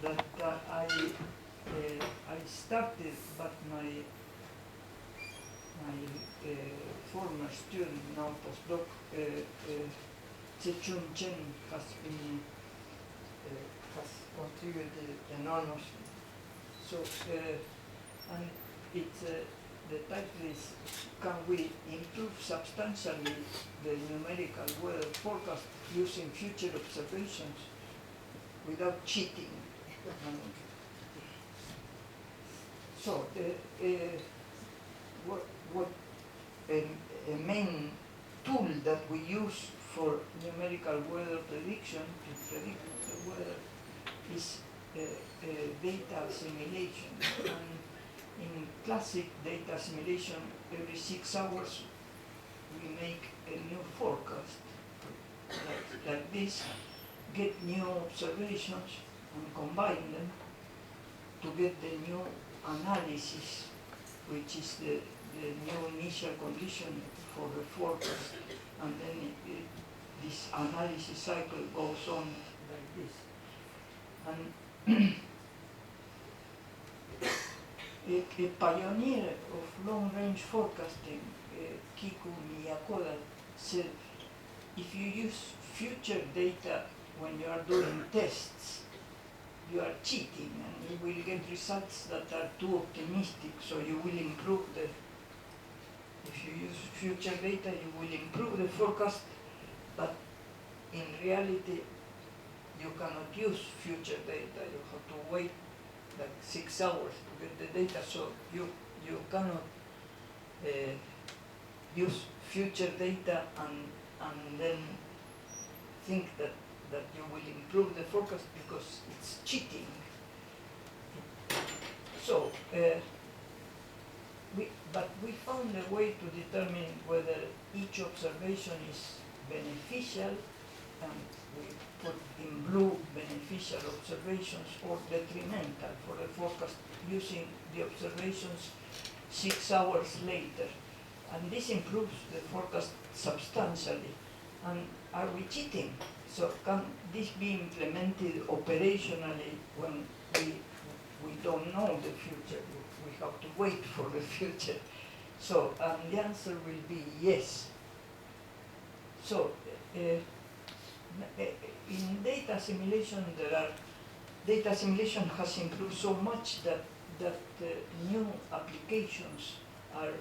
that I started, but my former student, now postdoc, Chechun Chen, has contributed enormously. So, and it's the title is, "Can we improve substantially the numerical weather forecast using future observations without cheating?" So, what a main tool that we use for numerical weather prediction to predict the weather is data assimilation. And in classic data assimilation, every 6 hours we make a new forecast like this, get new observations and combine them to get the new analysis, which is the new initial condition for the forecast, and then this analysis cycle goes on like this. And a pioneer of long-range forecasting, Kiku Miyakoda, said, if you use future data when you are doing tests, you are cheating, and you will get results that are too optimistic, so you will improve if you use future data, you will improve the forecast, but in reality, you cannot use future data. You have to wait like 6 hours to get the data, so you cannot use future data and then think that you will improve the forecast, because it's cheating. So, but we found a way to determine whether each observation is beneficial, and we put in blue beneficial observations, or detrimental for the forecast, using the observations 6 hours later. And this improves the forecast substantially. And are we cheating? So can this be implemented operationally when we don't know the future? We have to wait for the future. So the answer will be yes. So in data assimilation, data assimilation has improved so much that new applications are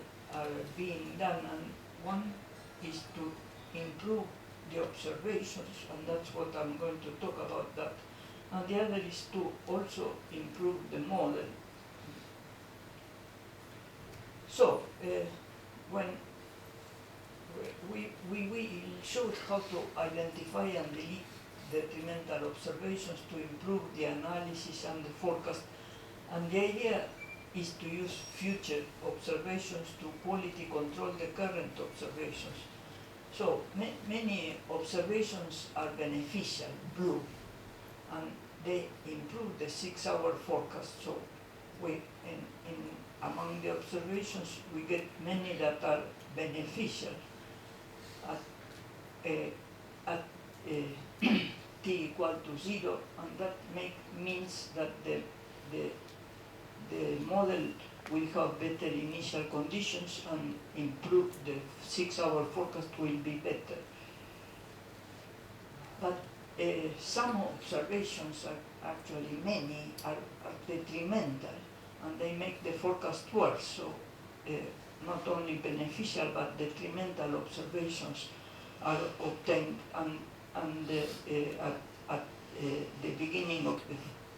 being done, and one is to improve the observations, and that's what I'm going to talk about that. And the other is to also improve the model. So when we showed how to identify and delete detrimental observations to improve the analysis and the forecast, and the idea is to use future observations to quality control the current observations. So many observations are beneficial, blue, and they improve the 6-hour forecast. So among the observations, we get many that are beneficial at t equal to 0, and that means that the model will have better initial conditions and improve the 6-hour forecast will be better. But some observations, actually many, are detrimental, and they make the forecast worse. So not only beneficial but detrimental observations are obtained, and at the beginning of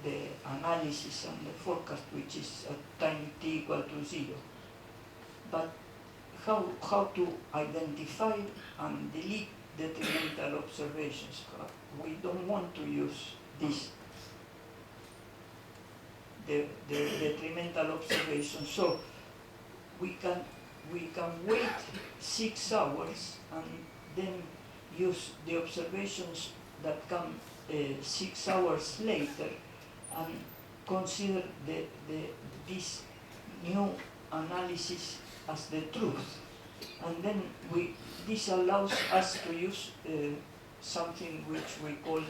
the analysis and the forecast, which is at time t equal to 0. But how to identify and delete detrimental observations? We don't want to use this, the detrimental observations. So we can wait 6 hours and then use the observations that come 6 hours later, and consider this new analysis as the truth. And then this allows us to use something which we call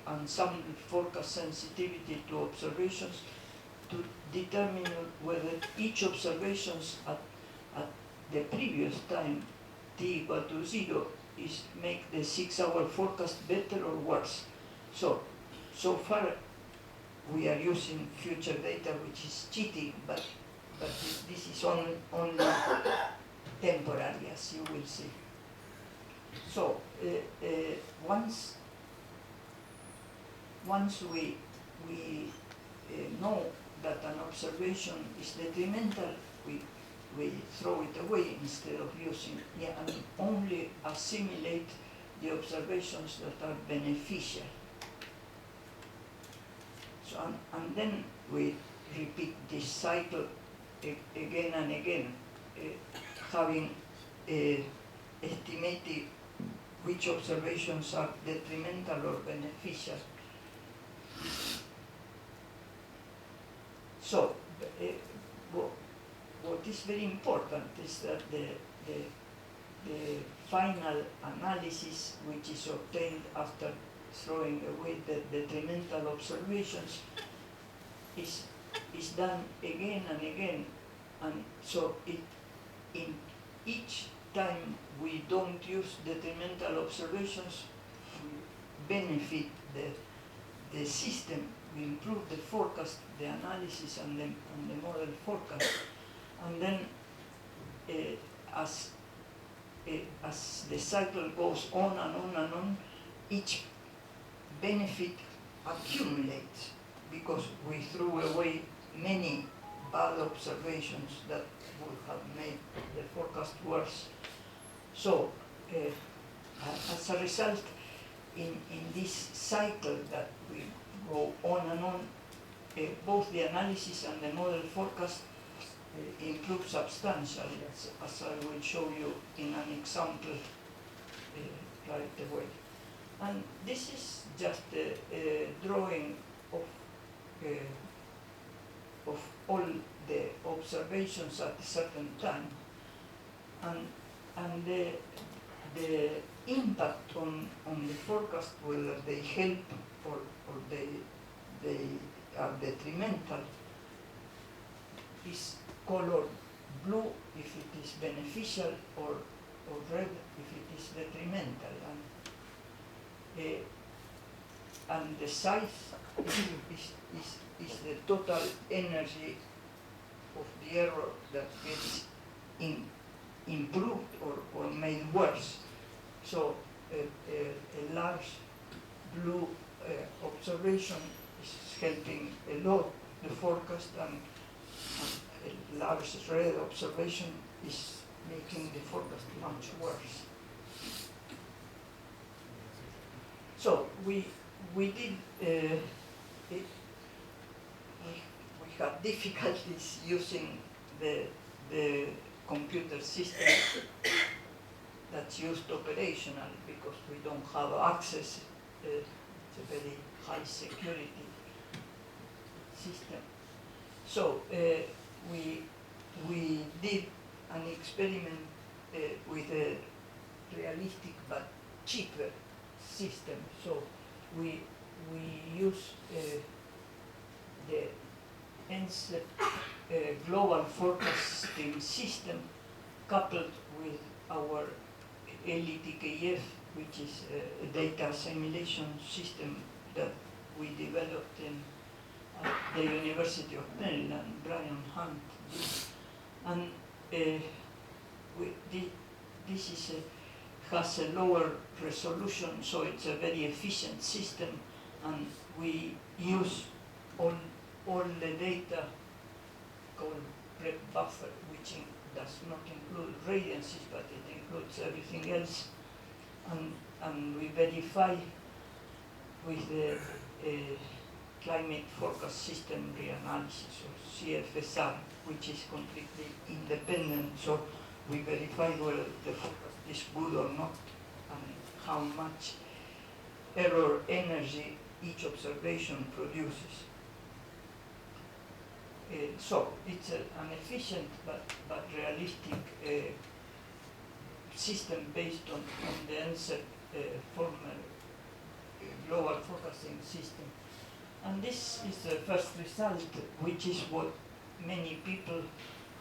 ensemble forecast sensitivity to observations to determine whether each observations at the previous time t equal to 0 is make the 6-hour forecast better or worse. So far we are using future data, which is cheating, but this is only temporary, as you will see. So once we know that an observation is detrimental, we throw it away instead of using it, and only assimilate the observations that are beneficial. So, and then we repeat this cycle again and again, having estimated which observations are detrimental or beneficial. So, what is very important is that the final analysis, which is obtained after throwing away the detrimental observations, is done again and again, and so in each time we don't use detrimental observations, we benefit the system, we improve the forecast, the analysis, and the model forecast, and then as the cycle goes on and on and on, each benefit accumulates because we threw away many bad observations that would have made the forecast worse. So, as a result, in this cycle that we go on and on, both the analysis and the model forecast improve substantially, as I will show you in an example right away. And this is just a drawing of all the observations at a certain time, and the impact on the forecast, whether they help or they are detrimental, is colored blue if it is beneficial, or red if it is detrimental. And the size is the total energy of the error that gets improved or made worse. So a large blue observation is helping a lot the forecast, and a large red observation is making the forecast much worse. So we did we had difficulties using the computer system that's used operational because we don't have access. It's a very high security system. So we did an experiment with a realistic but cheaper system. So we use the NCEP global forecasting system coupled with our LETKF, which is a data assimilation system that we developed in the University of Maryland, Brian Hunt did. And this has a lower resolution, so it's a very efficient system, and we use all the data called prep buffer, which does not include radiances, but it includes everything else, and we verify with the climate forecast system reanalysis, or CFSR, which is completely independent. So we verify whether the forecast is good or not, and how much error energy each observation produces. So it's an efficient but realistic system based on the NCEP former global forecasting system. And this is the first result, which is what many people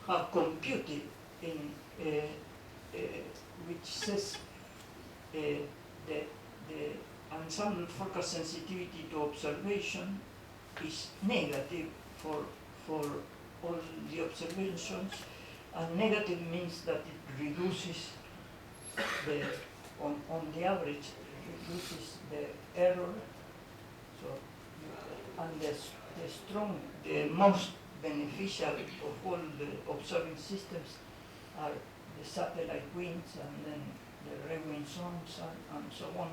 have computed in, which says that the ensemble forecast sensitivity to observation is negative for all the observations, and negative means that it reduces the, on the average, reduces the error. So, and the most beneficial of all the observing systems are the satellite winds and then the rewind zones and so on.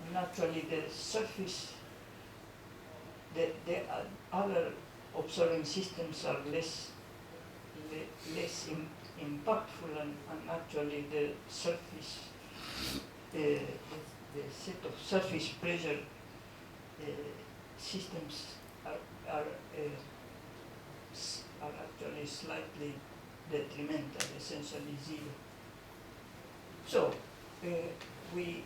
And actually the surface, the other observing systems are less impactful, and actually the surface, the set of surface pressure systems are actually slightly detrimental, essentially zero. So we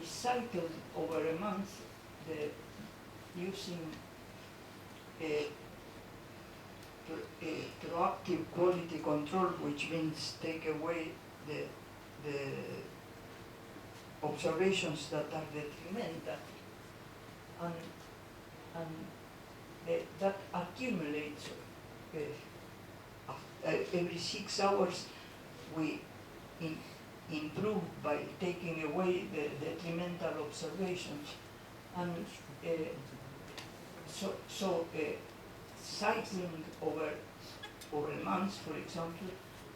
cycled over a month using proactive quality control, which means take away the observations that are detrimental, and that accumulates. Every 6 hours we improve by taking away the detrimental observations, and cycling over months, for example,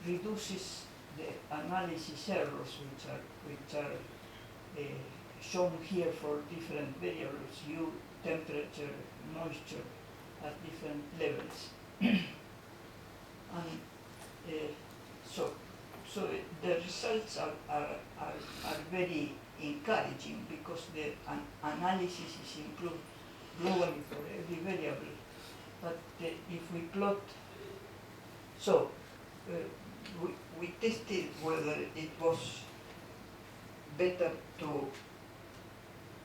reduces the analysis errors, which are shown here for different variables: U, temperature, moisture, at different levels. And so the results are very encouraging, because the analysis is improved globally for every variable. But if we plot, we tested whether it was better to,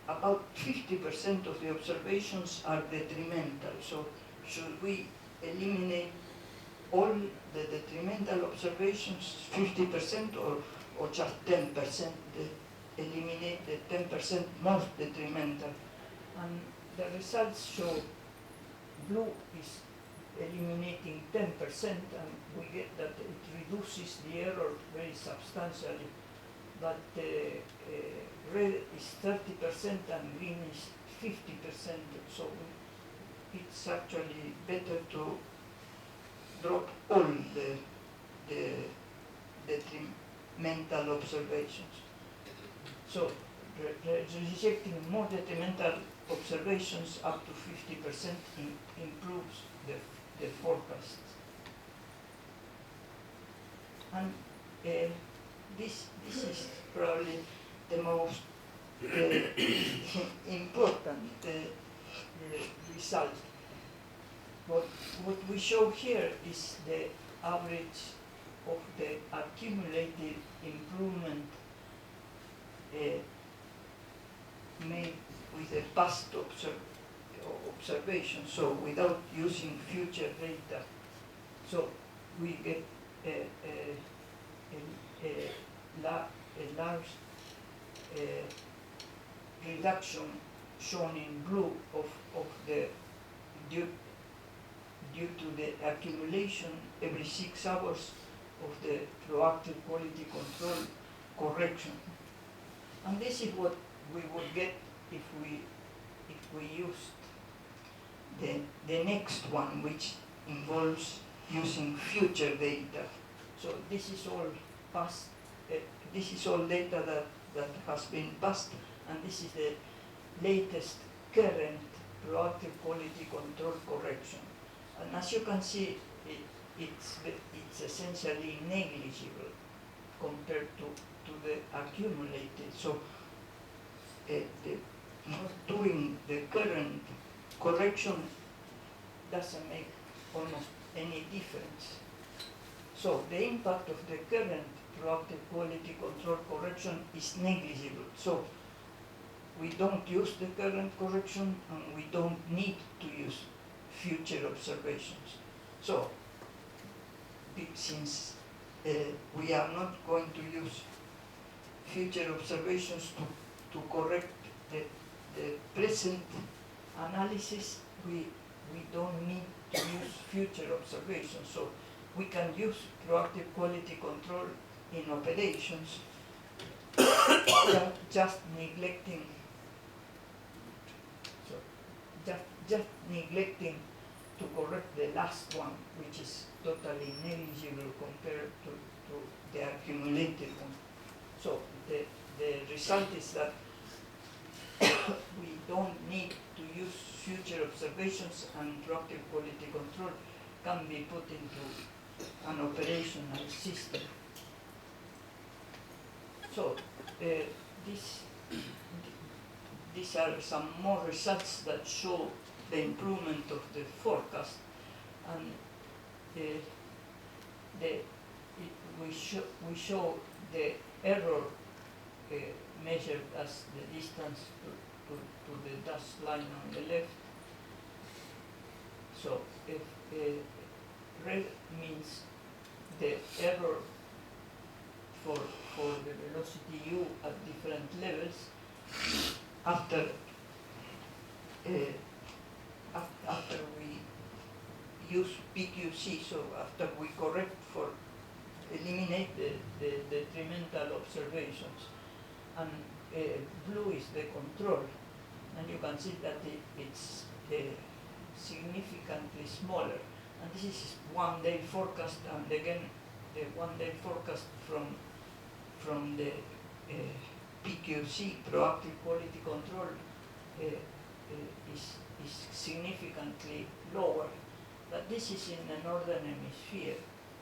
about 50% of the observations are detrimental. So should we eliminate all the detrimental observations, 50%, or just 10%, eliminate the 10% most detrimental? And the results show blue is eliminating 10%, and we get that it reduces the error very substantially. But red is 30% and green is 50%, so it's actually better to drop all the detrimental observations. So rejecting more detrimental observations up to 50% improves the forecast. And this is probably the most important result. What we show here is the average of the accumulated improvement made with the past observation, so without using future data. So we get a large reduction shown in blue of the due to the accumulation every 6 hours of the proactive quality control correction. And this is what we would get if we used the next one, which involves using future data. So this is all past. This is all data that has been passed, and this is the latest current proactive quality control correction. And as you can see, it's essentially negligible compared to the accumulated. So not doing the current correction doesn't make almost any difference. So the impact of the current proactive quality control correction is negligible. So we don't use the current correction and we don't need to use future observations. So, since we are not going to use future observations to correct the present analysis, we don't need to use future observations. So we can use proactive quality control in operations, just neglecting to correct the last one, which is totally negligible compared to the accumulated one. So the result is that we don't need to use future observations, and proactive quality control can be put into an operational system. So these are some more results that show the improvement of the forecast, and we show the error measured as the distance to the dashed line on the left. So if red means the error for the velocity u at different levels after we use PQC, so after we correct for eliminate the detrimental observations, and blue is the control, and you can see that it's significantly smaller, and this is 1 day forecast, and again the 1 day forecast from the PQC, proactive quality control, is significantly lower. But this is in the northern hemisphere.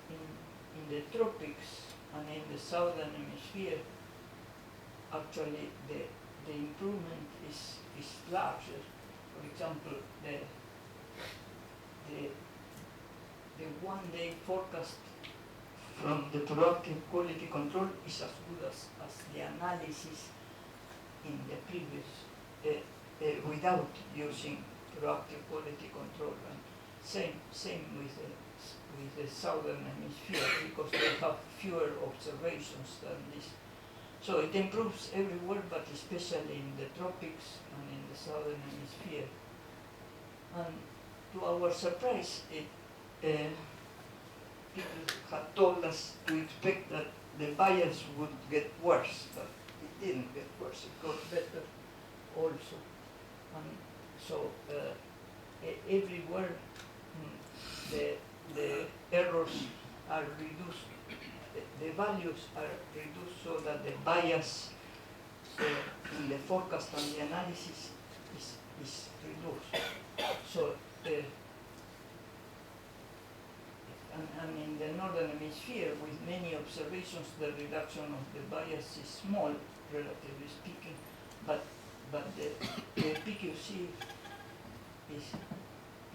In the tropics and in the southern hemisphere, actually the improvement is larger. For example, the 1 day forecast from the proactive quality control is as good as the analysis in the previous without using proactive quality control, and same with the southern hemisphere, because they have fewer observations than this. So it improves everywhere, but especially in the tropics and in the southern hemisphere. And to our surprise, people had told us to expect that the bias would get worse, but it didn't get worse, it got better also. And so everywhere the errors are reduced, the values are reduced, so that the bias in the forecast and the analysis is reduced. So and in the northern hemisphere, with many observations, the reduction of the bias is small, relatively speaking, but the PQC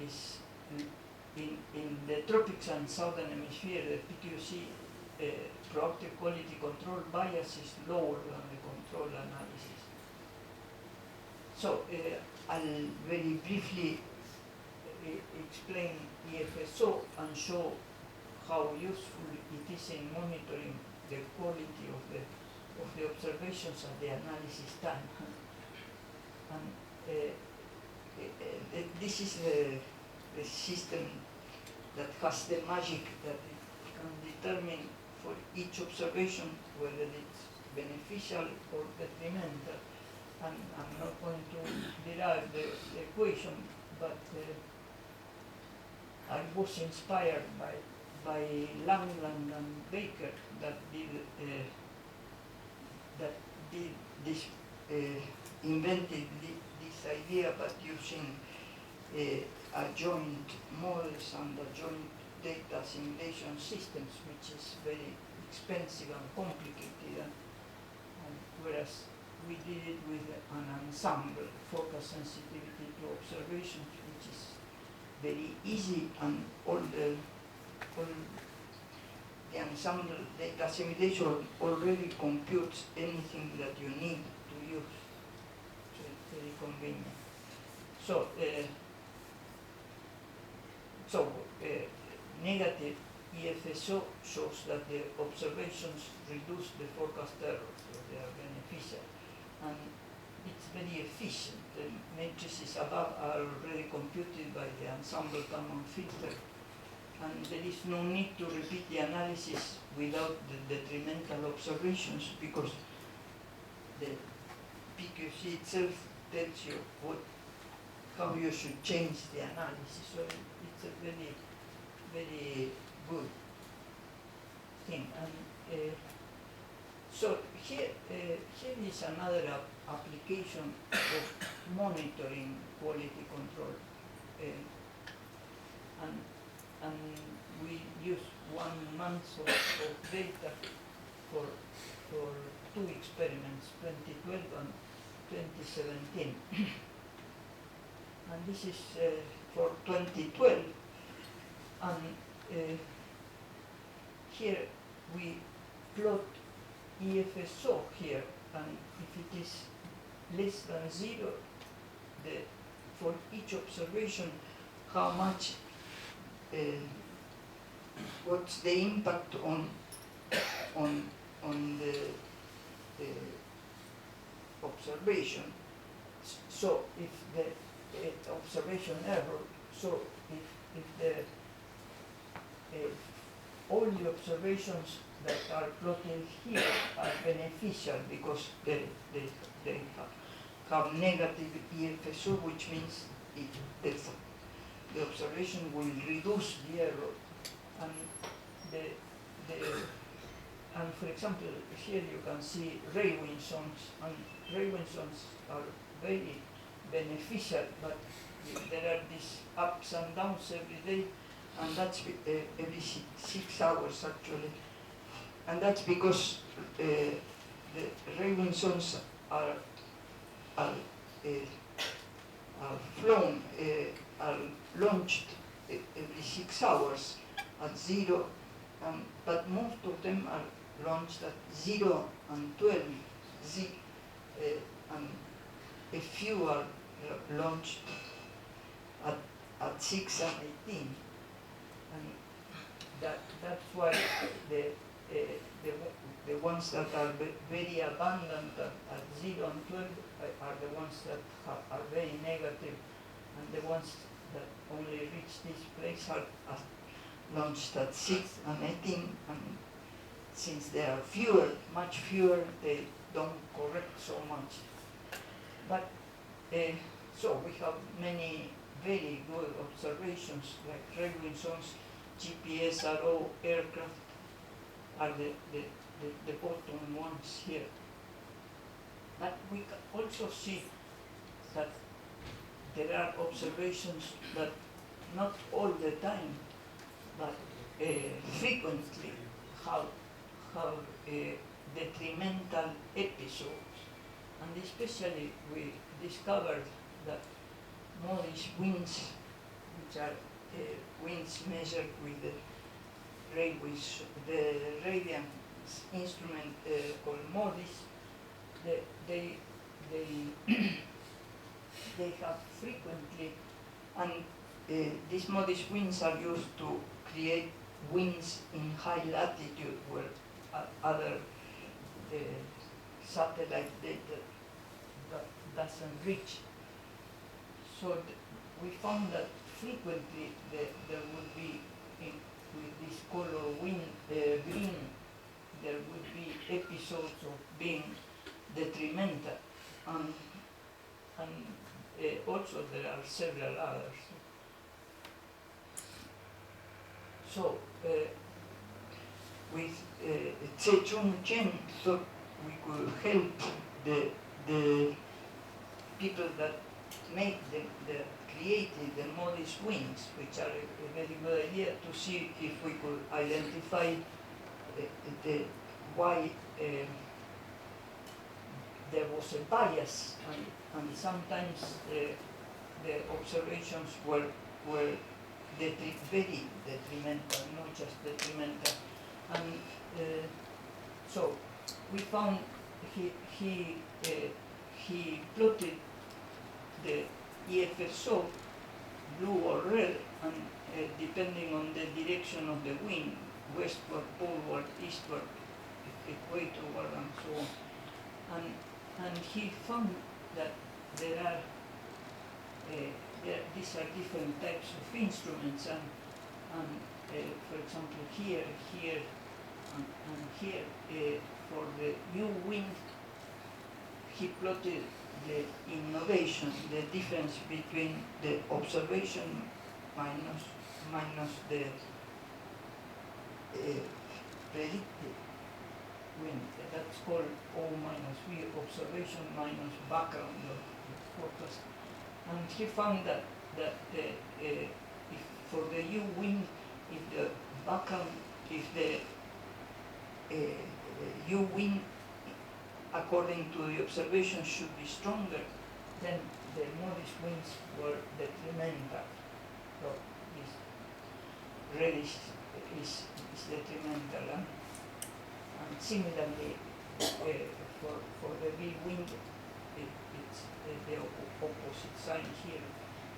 is in the tropics and southern hemisphere, the PQC proactive quality control bias is lower than the control analysis. So I'll very briefly explain EFSO and show how useful it is in monitoring the quality of the observations at the analysis time. And this is the system that has the magic that it can determine for each observation whether it's beneficial or detrimental. And I'm not going to derive the equation, but I was inspired by Langland and Baker that invented this idea, but using adjoint models and adjoint data assimilation systems, which is very expensive and complicated, and whereas we did it with an ensemble, forecast sensitivity to observations, which is very easy, and all the ensemble data assimilation already computes anything that you need to use. convenient. So, negative EFSO shows that the observations reduce the forecast error, so they are beneficial. And it's very efficient. The matrices above are already computed by the ensemble common filter, and there is no need to repeat the analysis without the detrimental observations, because the PQC itself tells you how you should change the analysis. So it's a very, very good thing. And so here is another application of monitoring quality control, and we use 1 month of data for 2 experiments, 2012 and 2017. And this is for 2012, and here we plot EFSO here, and if it is less than 0, for each observation, how much, what's the impact on the observation. So if the observation error, so if all the observations that are plotted here are beneficial because they have negative EFSO, which means the observation will reduce the error. And for example, here you can see Ray-Winsons, and Ray-Winsons are very beneficial, but there are these ups and downs every day, and that's every 6 hours actually. And that's because the Ray-Winsons are flown, are launched every 6 hours at 0, but most of them are launched at 0 and 12, and a few are launched at 6 and 18. And that's why the ones that are very abundant at 0 and 12 are the ones that are very negative, and the ones that only reach this place are launched at 6 and 18, and since there are fewer, much fewer, they don't correct so much. But so we have many very good observations, like Ray-Winsons, GPS, RO, aircraft are the bottom ones here. But we can also see that there are observations that not all the time, but frequently have detrimental episodes. And especially we discovered that MODIS winds, which are winds measured with the radiant instrument called MODIS, they have frequently, and these MODIS winds are used to create winds in high latitude where other satellite data that doesn't reach. So we found that frequently there would be, with this color wind green, there would be episodes of being detrimental, and also there are several others. So with Tse-Chung Chen thought we could help the people that make created the MODIS winds, which are a very good idea, to see if we could identify why there was a bias, and sometimes the observations were very detrimental, not just detrimental. And so we found he plotted the EFSO, blue or red, and depending on the direction of the wind, westward, poleward, eastward, equatorward, and so on. And he found that these are different types of instruments, and for example, here, and here, for the U wind, he plotted the innovation, the difference between the observation minus the predicted wind. That's called O minus V, observation minus background of the forecast. And he found that if for the U wind, if the background, if the U wind according to the observation should be stronger, then the modest winds were detrimental. So this reddish is detrimental. And similarly, for the V wind, it's the opposite sign here.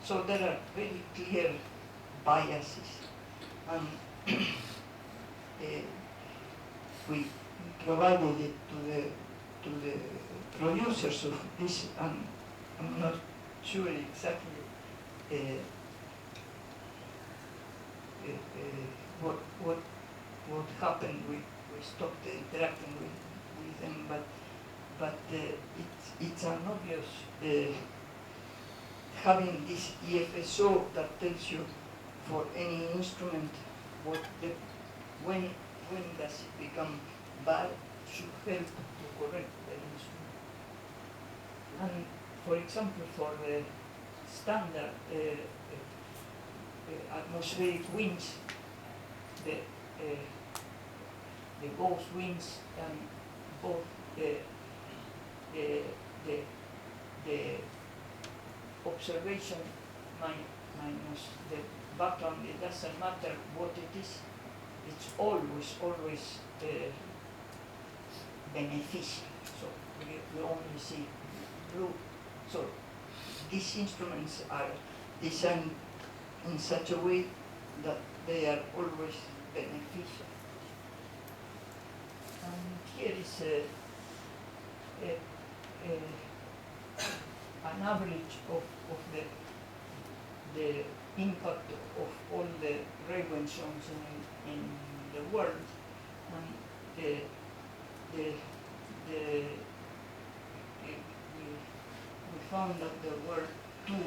So there are very clear biases. And we provided it to the producers of this, and I'm not sure exactly what happened. We stopped interacting with them, but it's an obvious having this EFSO that tells you for any instrument when does it become bad, should help to correct the instrument. And for example, for the standard atmospheric winds, the ghost winds and both the observation minus the background, it doesn't matter what it is, it's always beneficial. So we only see blue. So these instruments are designed in such a way that they are always beneficial. And here is an average of the impact of all the railway zones in the world, and we found that there were two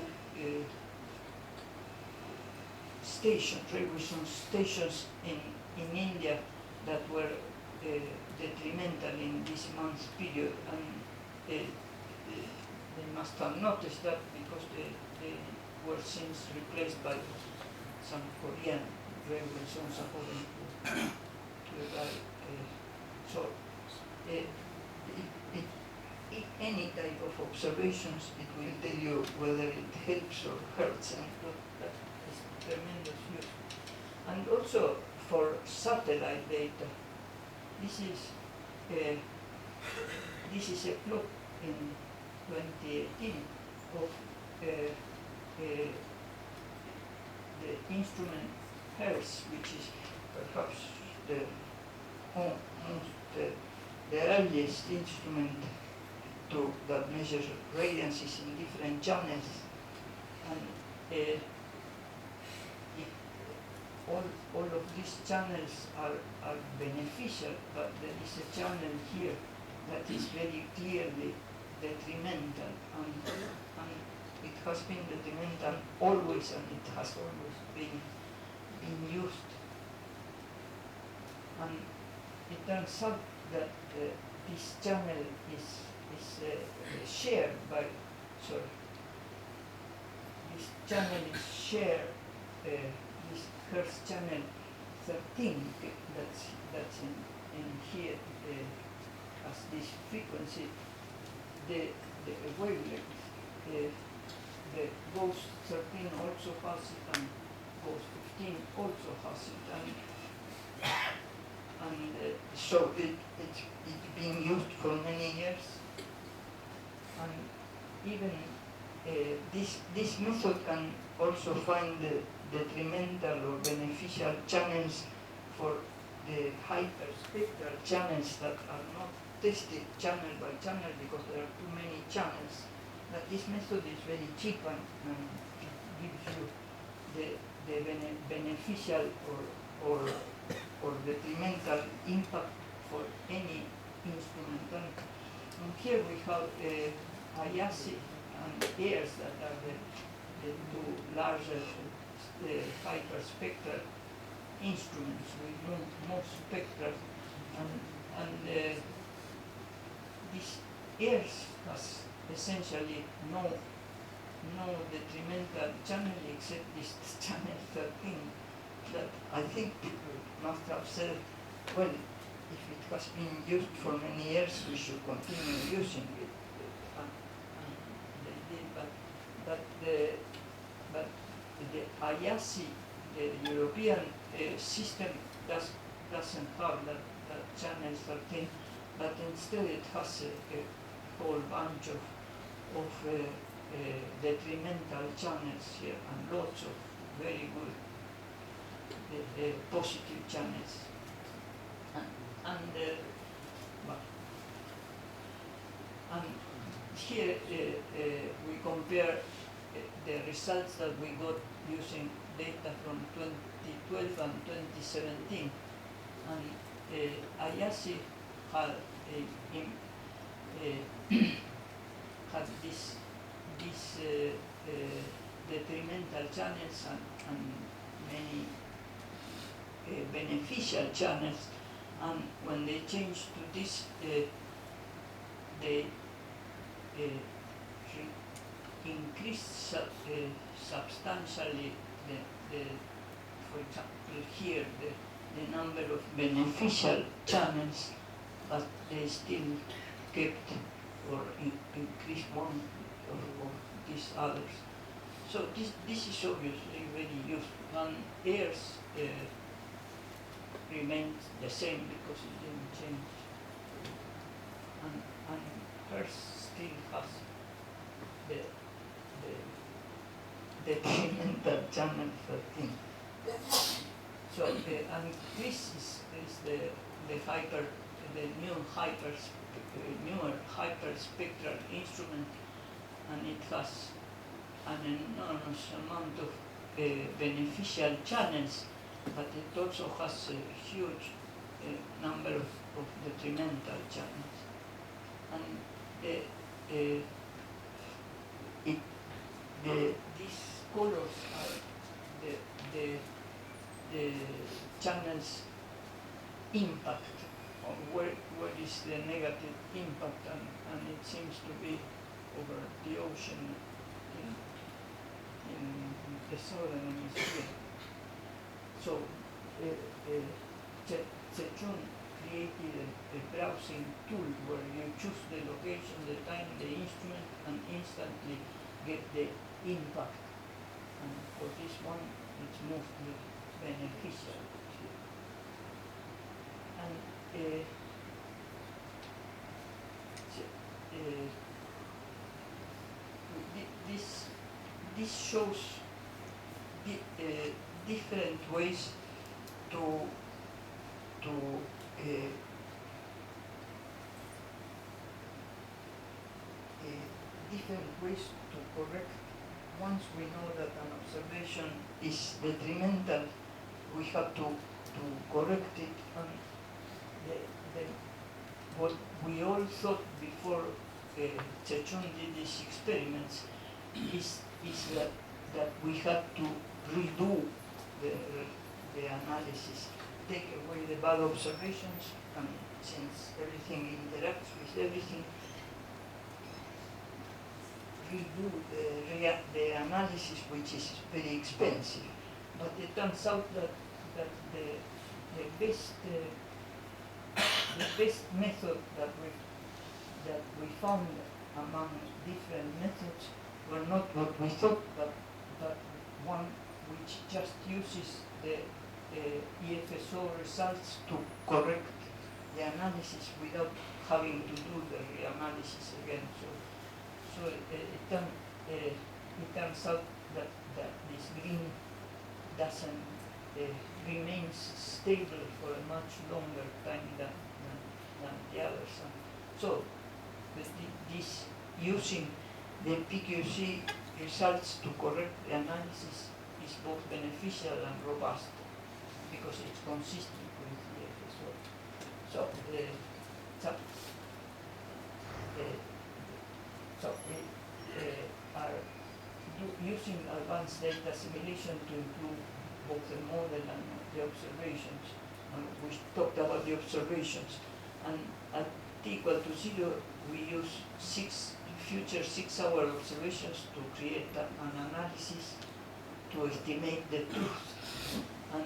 stations, railway zone stations in India that were detrimental in this month's period, and they must have noticed that because they were since replaced by some Korean railway zones according to the guy. So any type of observations, it will tell you whether it helps or hurts, and that is tremendous use. And also for satellite data, this is a plot in 2018 of the instrument HERS, which is perhaps the earliest instrument that measures radiances in different channels, and all of these channels are beneficial, but there is a channel here that is very clearly detrimental, and it has been detrimental always, and it has always been used. And it turns out that this channel is shared by, this channel is shared, this Hertz channel 13, that's in here as this frequency, the wavelength, the ghost 13 also has it, and ghost 15 also has it, and so it's being used for many years, and even this method can also find the detrimental or beneficial channels for the hyperspectral channels that are not tested channel by channel because there are too many channels. But this method is very cheap and it gives you the beneficial or detrimental impact for any instrument. And here we have IASI and AIRS that are the two larger hyperspectral instruments with more spectra. And this AIRS has essentially no detrimental channel except this channel 13 that I think people must have said, well, if it has been used for many years, we should continue using it. And they did, but the IASI, the European system, doesn't have that channel 13, but instead it has a whole bunch of detrimental channels here and lots of very good positive channels. And here we compare the results that we got using data from 2012 and 2017. And IASI had had these detrimental channels and many beneficial channels, and when they changed to this, they increased substantially for example here the number of beneficial channels, but they still kept or increased one of these others. So this is obviously very useful, and AIRS remains the same because it didn't change. And HERS still has the detrimental channel 13. So and this is the newer hyperspectral instrument, and it has an enormous amount of beneficial channels, but it also has a huge number of detrimental channels. And these colors are the channels impact on where is the negative impact, and it seems to be over the ocean in the southern hemisphere. So Zechun created a browsing tool where you choose the location, the time, the instrument, and instantly get the impact. And for this one, it's mostly beneficial. And this shows different ways to correct. Once we know that an observation is detrimental, we have to correct it. And what we all thought before Zechun did these experiments is that we had to redo the analysis, take away the bad observations, and since everything interacts with everything, redo the analysis, which is very expensive. But it turns out that the best method that we found among different methods were not what we thought, but one which just uses the EFSO results to correct the analysis without having to do the reanalysis again. So it turns out that this green doesn't remains stable for a much longer time than the others. And so this using the PQC results to correct the analysis is both beneficial and robust because it's consistent with the FSO. So, are using advanced data simulation to improve both the model and the observations. And we talked about the observations. And at t=0, we use future 6-hour observations to create an analysis to estimate the truth. And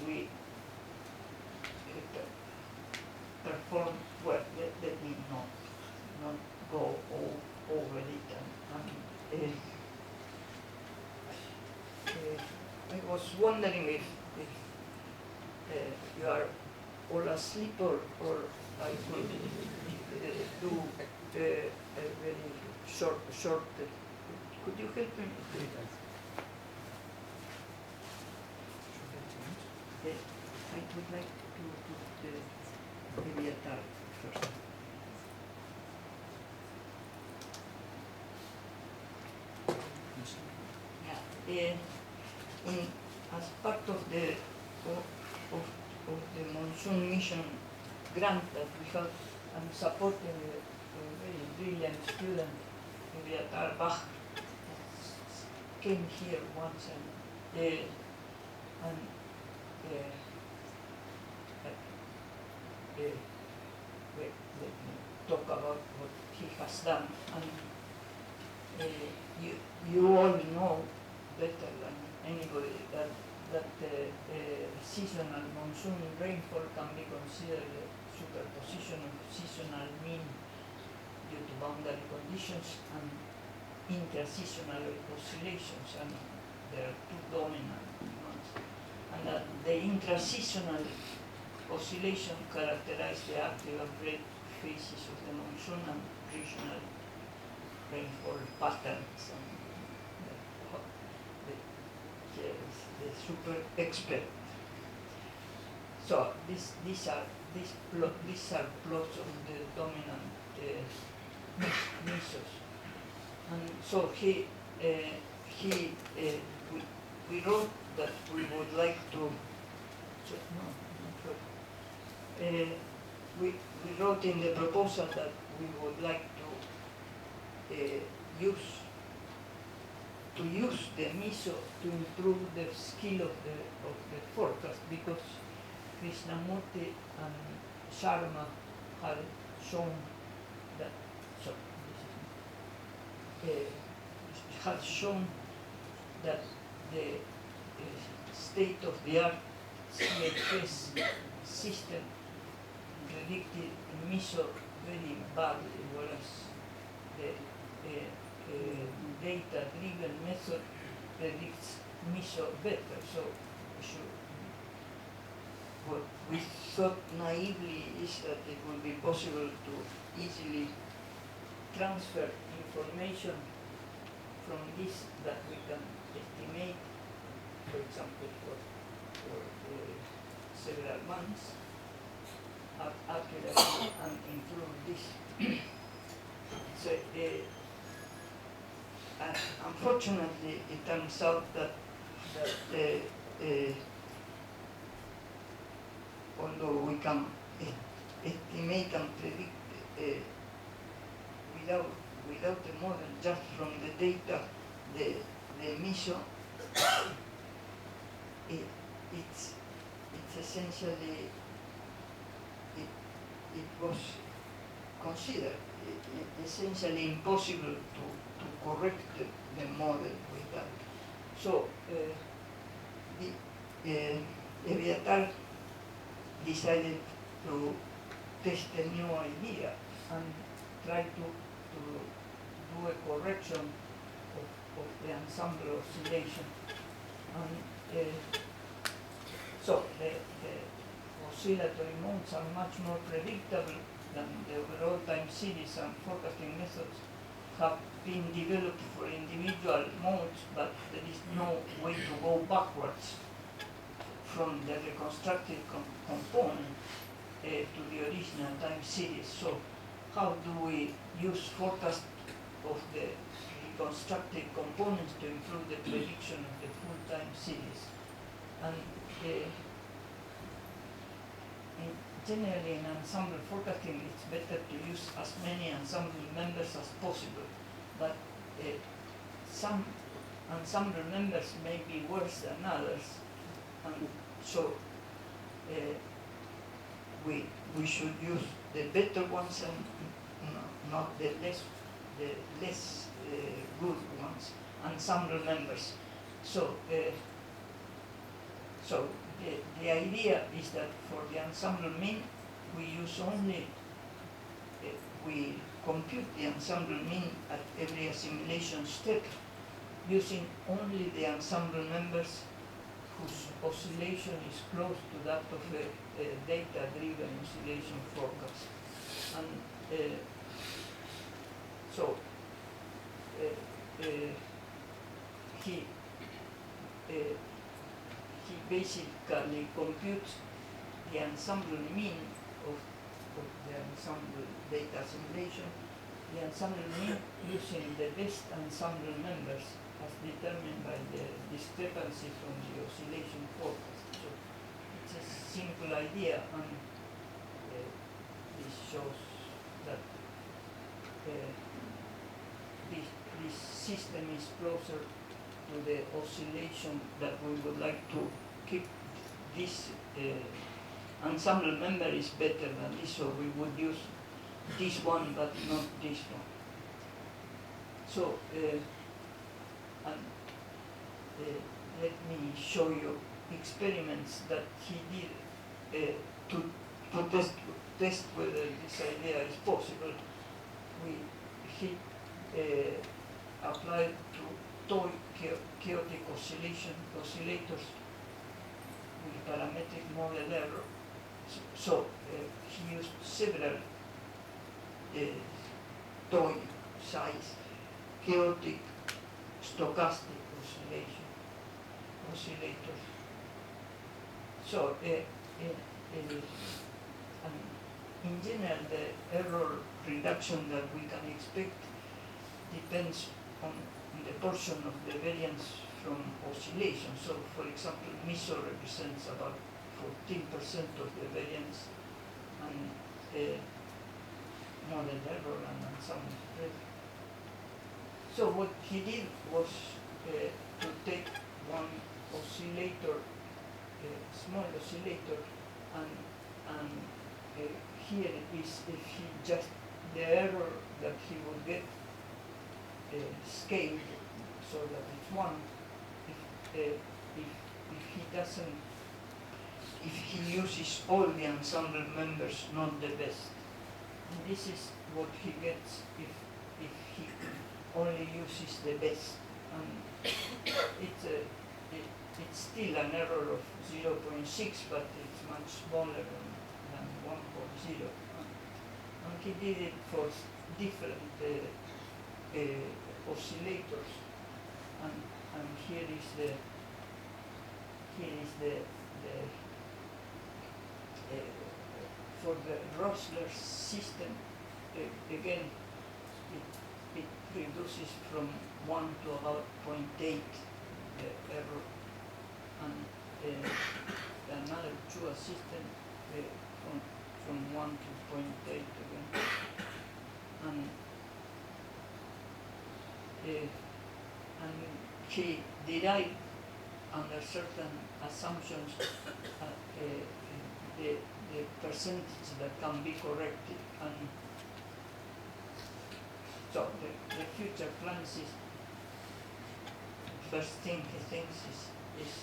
we perform, well, let me not go over it. I was wondering if you are all asleep or I could do a very short. Could you help me? I would like to put the Leviathan first. As part of the monsoon mission grant that we have, I'm supporting a very brilliant student, Leviathan Bach, came here once and let me talk about what he has done. And you all know better than anybody that seasonal monsoon rainfall can be considered a superposition of seasonal mean due to boundary conditions and intra-seasonal oscillations, and there are two dominant ones. And the intra-seasonal oscillation characterize the active and break phases of the monsoon and regional rainfall patterns. And the super expert. So these are plots of the dominant mesos. And so we wrote that we would like to. We wrote in the proposal that we would like to use the meso to improve the skill of the forecast, because Krishnamurti and Sharma had shown that the state-of-the-art CHS system predicted meso very badly, whereas the data-driven method predicts meso better. So what we thought naively is that it would be possible to easily transfer information from this that we can estimate, for example, for several months, accurately and improve this. So, unfortunately, it turns out that although we can estimate and predict without a model, just from the data, the meso, it's essentially, it was considered essentially impossible to correct the model with that. So Leviathan decided to test a new idea and try to do a correction of the ensemble oscillation. And so the oscillatory modes are much more predictable than the overall time series and forecasting methods have been developed for individual modes, but there is no way to go backwards from the reconstructed component to the original time series. So how do we use forecast of the reconstructed components to improve the prediction of the full time series? And generally in ensemble forecasting, it's better to use as many ensemble members as possible, but some ensemble members may be worse than others, and so we should use the better ones and not the less good ones, ensemble members. So the idea is that for the ensemble mean, we use only, we compute the ensemble mean at every assimilation step using only the ensemble members whose oscillation is close to that of a data-driven oscillation forecast. And he basically computes the ensemble mean of the ensemble data assimilation, the ensemble mean using the best ensemble members as determined by the discrepancy from the oscillation forecast. So it's a simple idea, and this shows that this system is closer to the oscillation that we would like to keep. This ensemble member is better than this, so we would use this one but not this one. So let me show you experiments that he did to test whether this idea is possible. He applied to toy chaotic oscillators with parametric model error. So he used several toy size chaotic stochastic oscillators. So in general, the error reduction that we can expect depends on the portion of the variance from oscillation. So, for example, MISO represents about 14% of the variance, and model error and some spread. So what he did was to take one oscillator, a small oscillator, and here is if he just the error that he would get scaled so that it's 1. If he doesn't, if he uses all the ensemble members, not the best. And this is what he gets if he only uses the best. And it's still an error of 0.6, but it's much smaller than 1.0. And he did it for different oscillators. And here is the for the Rosler system, again, it reduces from 1 to about 0.8 error, and another Chua system from 1 to 0.8 again, and he derived under certain assumptions the percentage that can be corrected. And so the future plans is, first thing he thinks is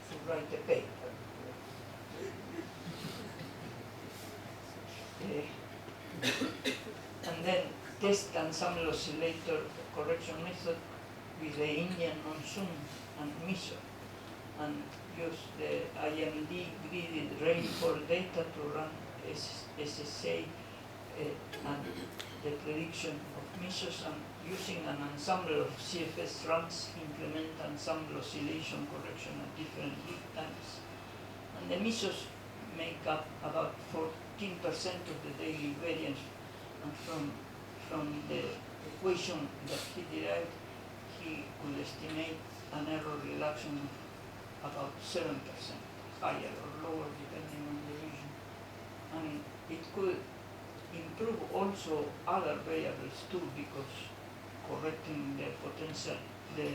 to write a paper. And then test ensemble oscillator correction method with the Indian monsoon and MISO, and use the IMD gridded rainfall data to run SSA and the prediction of mesos, and using an ensemble of CFS runs implement ensemble oscillation correction at different lead times. And the mesos make up about 14% of the daily variance, and from the equation that he derived, he could estimate an error reduction of about 7%, higher or lower depending on the region. And it could improve also other variables too, because correcting the potential, the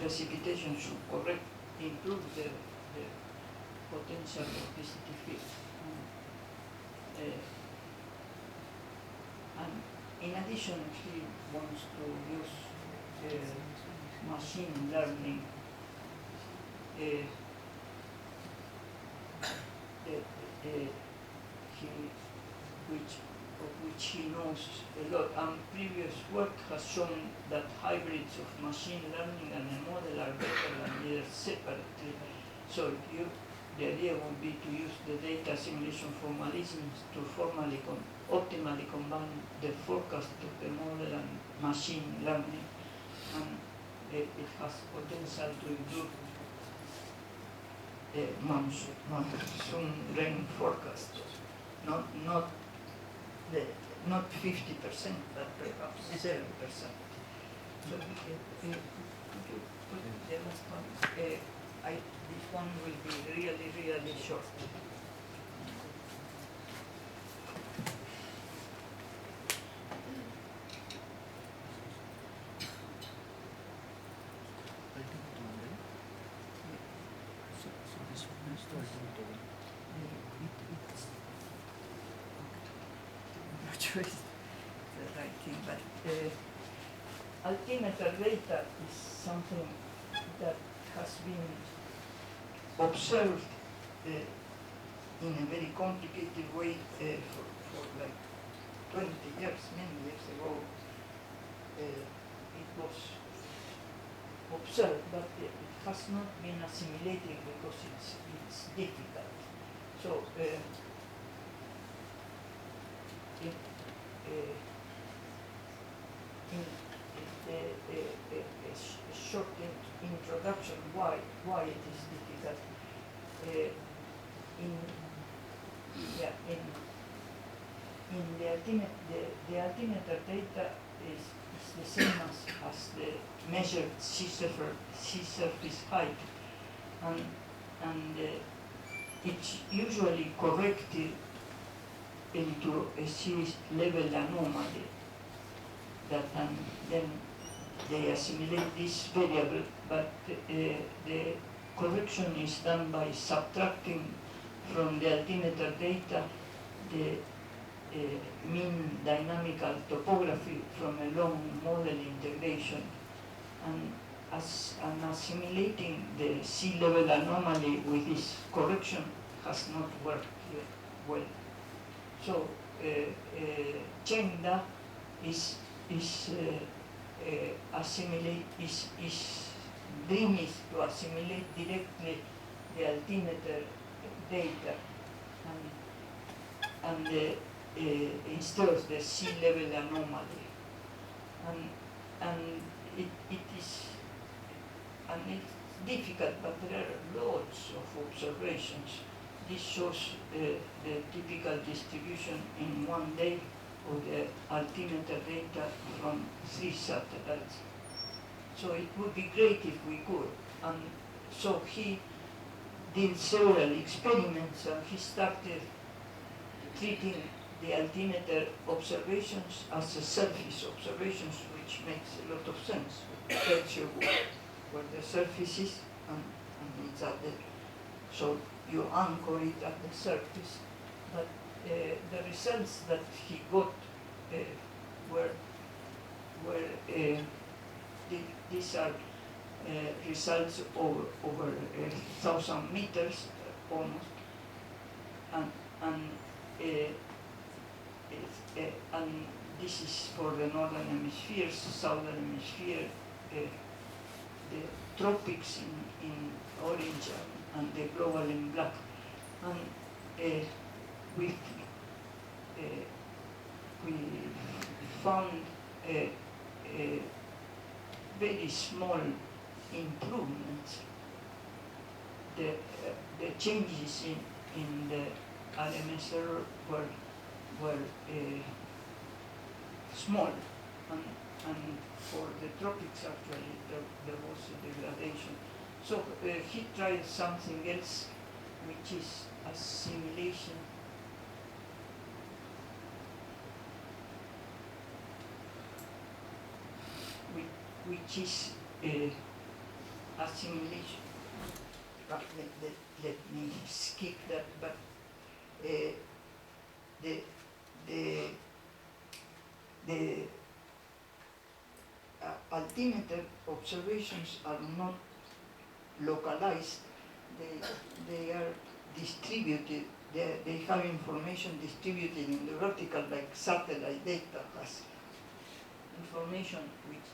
precipitation should improve the potential electricity field. And in addition, he wants to use machine learning, which he knows a lot. And previous work has shown that hybrids of machine learning and a model are better than either separately. So the idea would be to use the data assimilation formalisms to optimally combine the forecast of the model and machine learning, and it has potential to improve the monsoon rain forecast, not 50%, but perhaps 7%. So could you put the last one? This one will be really short. I'm not sure it's the right thing, but altimeter data is something that has been observed in a very complicated way for like 20 years, many years ago. It was observed, but it has not been assimilated because it's difficult. So a short introduction why it is difficult. In the altimeter data is the same as the measured sea surface height, and it's usually corrected into a sea level anomaly that, and then they assimilate this variable, but the correction is done by subtracting from the altimeter data the mean dynamical topography from a long model integration, and assimilating the sea level anomaly with this correction has not worked well. So Chenda is dream is to assimilate directly the altimeter data and instead of the sea level anomaly, and it's difficult, but there are lots of observations. This shows the typical distribution in one day of the altimeter data from 3 satellites. So it would be great if we could. And so he did several experiments, and he started treating the altimeter observations as a surface observations, which makes a lot of sense. It tells you where the surface is, and it's at the, so you anchor it at the surface. But the results that he got these are results over 1,000 meters almost, and this is for the northern hemisphere, southern hemisphere, the tropics in orange and the global in black, and with we found a very small improvements. The changes in the RMS error were small, and for the tropics actually there was a degradation. So he tried something else, which is assimilation. Which is assimilation. Let me skip that, but the altimeter observations are not localized. They are distributed. They have information distributed in the vertical, like satellite data has information which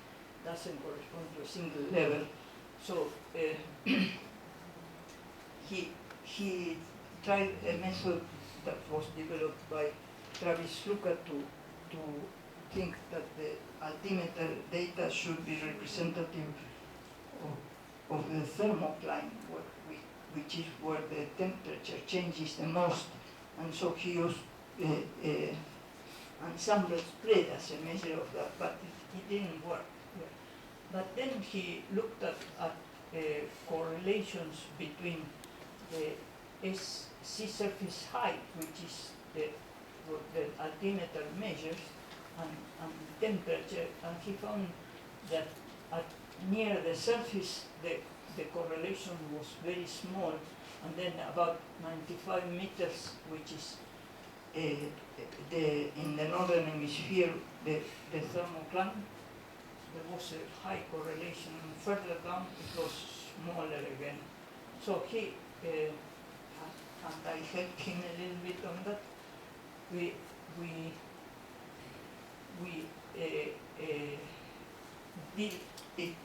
doesn't correspond to a single level. So he tried a method that was developed by Travis Luca to think that the altimeter data should be representative of the thermocline, which is where the temperature changes the most. And so he used ensemble spread as a measure of that, but it didn't work. But then he looked at correlations between the sea surface height, which is what the altimeter measures, and temperature, and he found that near the surface the correlation was very small, and then about 95 meters, which is in the northern hemisphere, the thermocline, there was a high correlation, and further down it was smaller again. So he, and I helped him a little bit on that, we did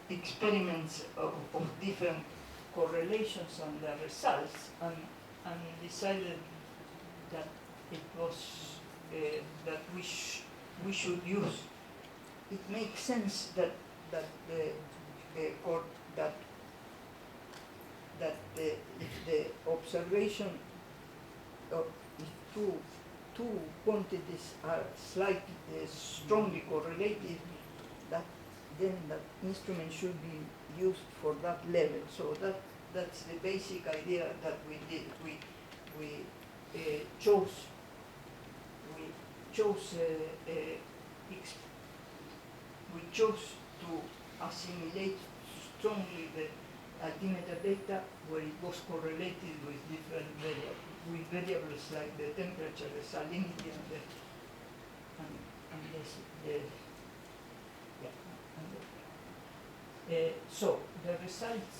experiments of different correlations on the results, and decided that it was that we should use. It makes sense that if the observation of if two quantities are slightly strongly correlated, then that instrument should be used for that level. So that's the basic idea that we did. We chose to assimilate strongly the altimeter data where it was correlated with different variables like the temperature, the salinity, so the results,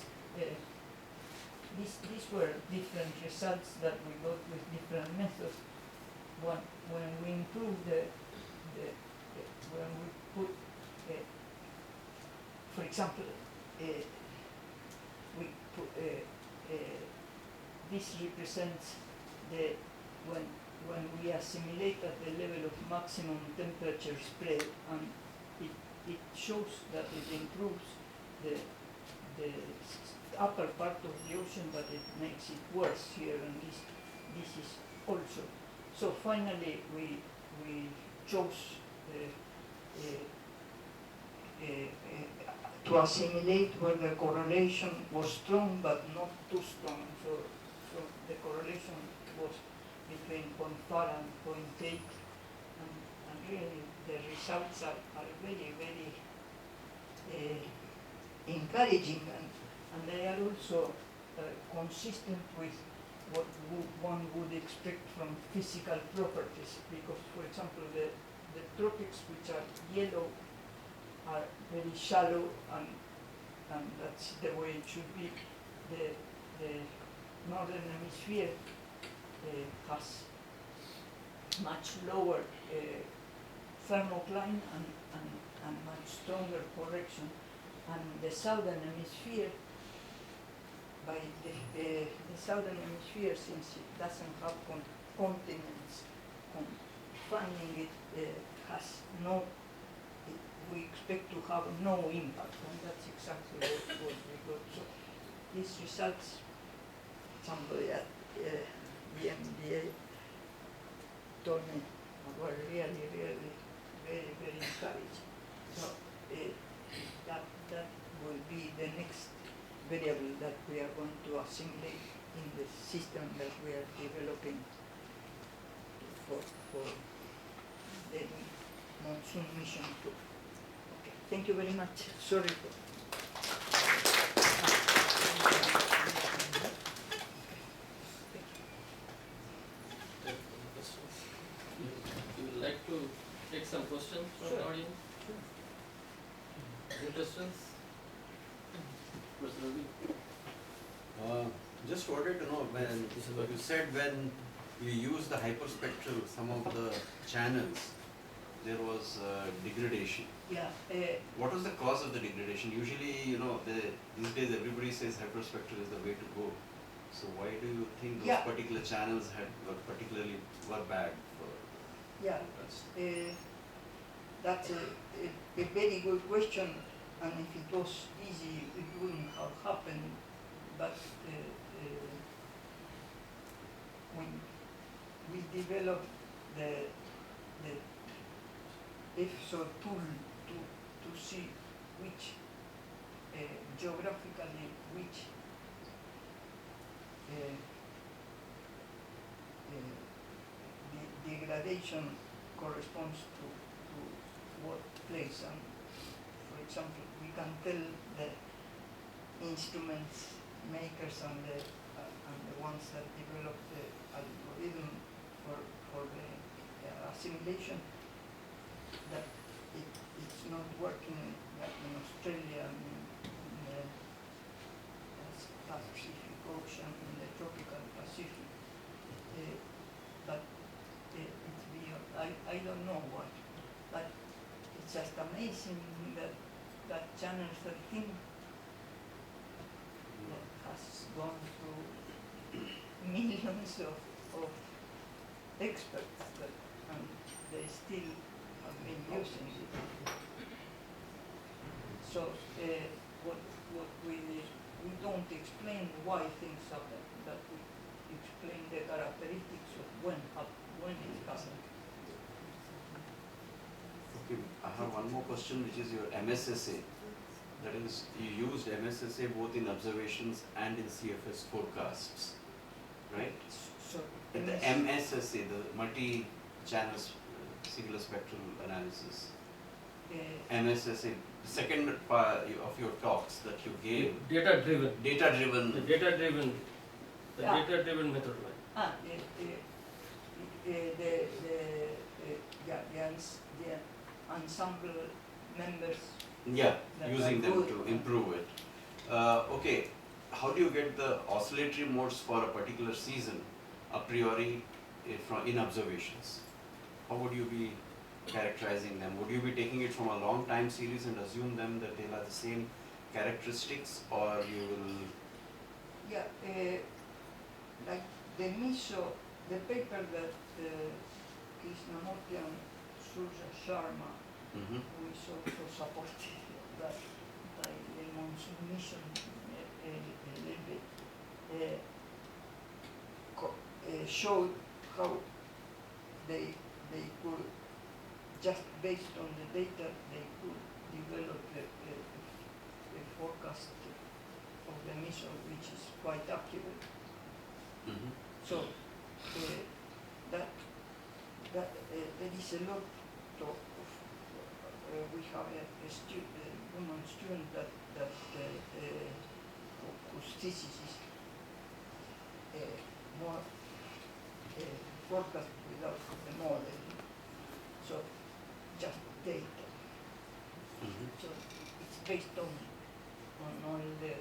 these were different results that we got with different methods. When we improved when we put, for example, we put, this represents when we assimilate at the level of maximum temperature spread, and it shows that it improves the upper part of the ocean, but it makes it worse here, and this is also. So finally we chose to assimilate where the correlation was strong but not too strong. So the correlation was between 0.4 and 0.8, and really the results are very, very encouraging, and they are also consistent with what one would expect from physical properties, because, for example, the tropics, which are yellow, are very shallow, and that's the way it should be. The northern hemisphere has much lower thermocline and much stronger correction, and the southern hemisphere, by the southern hemisphere, since it doesn't have continents finding it has no, we expect to have no impact, and that's exactly what we got. So these results, somebody at the MBA told me were really, really very encouraging. So that will be the next variable that we are going to assimilate in the system that we are developing for the monsoon mission too. Okay, thank you very much. Sorry for. You would like to take some questions from the audience? Any questions? Mr. Ravi? Just wanted to know, when you said when you use the hyperspectral, some of the channels, there was degradation. Yeah. What was the cause of the degradation? Usually, these days everybody says hyperspectral is the way to go. So why do you think those particular channels were bad for? Yeah, that's a very good question, and if it was easy, it wouldn't have happened. But when we developed the EFSO tool to see which geographically which degradation corresponds to what place, and for example we can tell the instruments makers and the ones that develop the algorithm for the assimilation that it's not working like in Australia and in the Pacific Ocean, in the tropical Pacific, but it's beyond, I don't know what, but it's just amazing that channel 13 has gone through millions of experts and they still have been using it. So what we don't explain why things happen, but we explain the characteristics of when it happens. Okay, I have one more question, which is your MSSA. That is, you used MSSA both in observations and in CFS forecasts, right? So The MSSA, the multi-channel singular spectral analysis. MSSA, the second part of your talks that you gave. Data-driven. Data-driven. The data-driven method. The ensemble members. Yeah, using them to improve it. Okay, how do you get the oscillatory modes for a particular season a priori in observations? How would you be characterizing them? Would you be taking it from a long time series and assume them that they'll have the same characteristics, or you will? Yeah, like the MISO, the paper that Krishnamurti and Surya Sharma, who is also supported by the monsoon mission a little bit, showed how they could, just based on the data, they could develop a forecast of the mission which is quite accurate. So that there is a lot of we have a woman student that whose thesis is more forecast without the model. So just data. So it's based on all the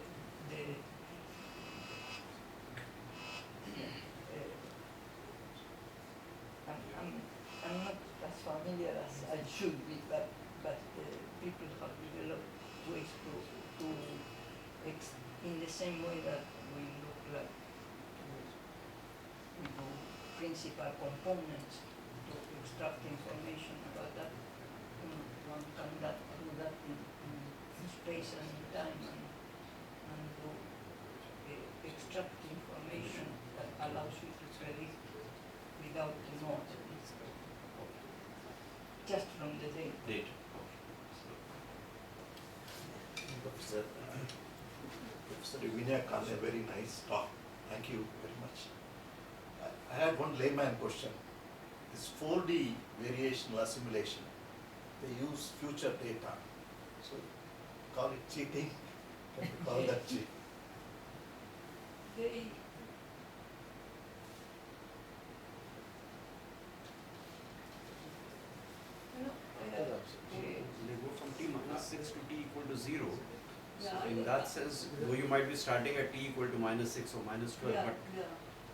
I'm not as familiar as I should be, but people have developed ways to in the same way that we look like we do principal components, to extract information about that. One can do that in space and in time, and to extract information that allows you to predict without the knowledge, just from the data. Data. Professor Eugenia Kalnay, very nice talk. Thank you very much. I had one layman question. This 4D variational assimilation, they use future data. So call it cheating. Can we call that cheating? They They go from t minus 6 to t equal to 0. So Yeah, in that sense, though you might be starting at t equal to minus 6 or minus 12, yeah, but yeah.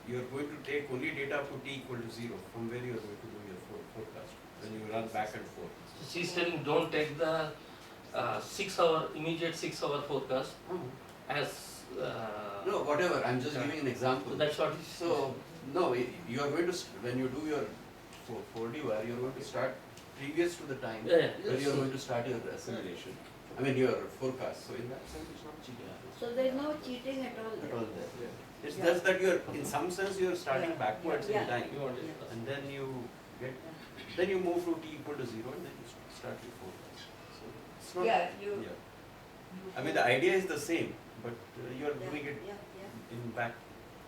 you are going to take only data up to t equal to 0, from where you are going to do your forecast, when you run back and forth. She's telling don't take the 6-hour, immediate 6-hour forecast as. No, whatever, I'm just giving an example. That's what. So, no, you are going to, when you do your 4D wire, you are going to start previous to the time Yeah, when you are going to start your assimilation. I mean your forecast. So in that sense, it's not cheating So there is no cheating at all at there. all there. It's Yeah. just that you are, in some sense, you are starting Yeah. backwards Yeah. in time, You want it. Yeah. and then you get, then you move to t equal to 0, and then you start your forecast. So it's not. Yeah, you. I mean, the idea is the same, but you are Yeah, doing it yeah, yeah. in back